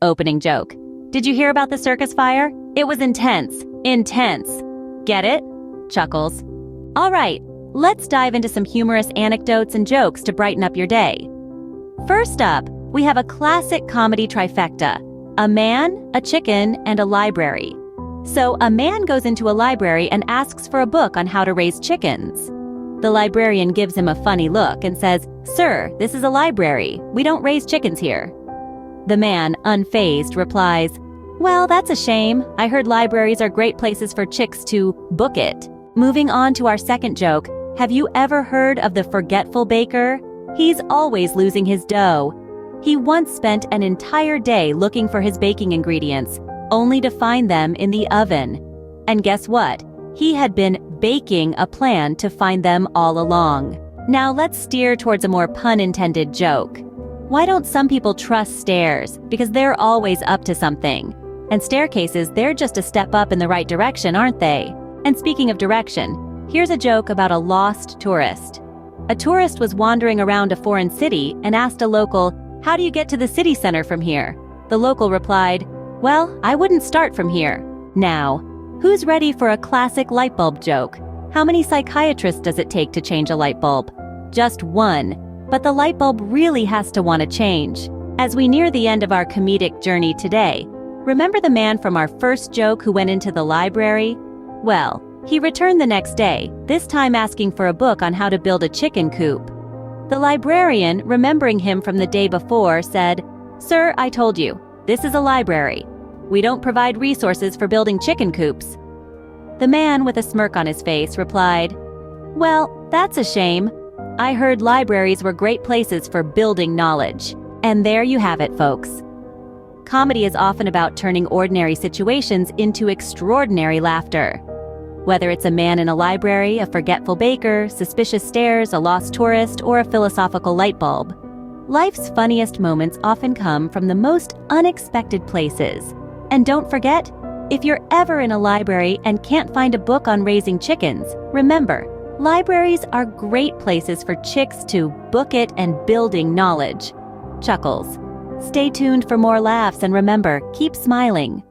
Opening joke. Did you hear about the circus fire? It was intense. Intense. Get it? Chuckles. All right, let's dive into some humorous anecdotes and jokes to brighten up your day. First up, we have a classic comedy trifecta: a man, a chicken, and a library. So a man goes into a library and asks for a book on how to raise chickens. The librarian gives him a funny look and says, "Sir, this is a library. We don't raise chickens here." The man, unfazed, replies, "Well, that's a shame. I heard libraries are great places for chicks to book it." Moving on to our second joke, have you ever heard of the forgetful baker? He's always losing his dough. He once spent an entire day looking for his baking ingredients, only to find them in the oven. And guess what? He had been baking a plan to find them all along. Now let's steer towards a more pun-intended joke. Why don't some people trust stairs? Because they're always up to something. And staircases, they're just a step up in the right direction, aren't they? And speaking of direction, here's a joke about a lost tourist. A tourist was wandering around a foreign city and asked a local, "How do you get to the city center from here?" The local replied, "Well, I wouldn't start from here." Now, who's ready for a classic light bulb joke? How many psychiatrists does it take to change a light bulb? Just one. But the light bulb really has to want to change. As we near the end of our comedic journey today, remember the man from our first joke who went into the library? Well, he returned the next day, this time asking for a book on how to build a chicken coop. The librarian, remembering him from the day before, said, "Sir, I told you, this is a library. We don't provide resources for building chicken coops." The man, with a smirk on his face, replied, "Well, that's a shame. I heard libraries were great places for building knowledge." And there you have it, folks. Comedy is often about turning ordinary situations into extraordinary laughter. Whether it's a man in a library, a forgetful baker, suspicious stairs, a lost tourist, or a philosophical light bulb, life's funniest moments often come from the most unexpected places. And don't forget, if you're ever in a library and can't find a book on raising chickens, remember, libraries are great places for chicks to book it and building knowledge. Chuckles. Stay tuned for more laughs and remember, keep smiling.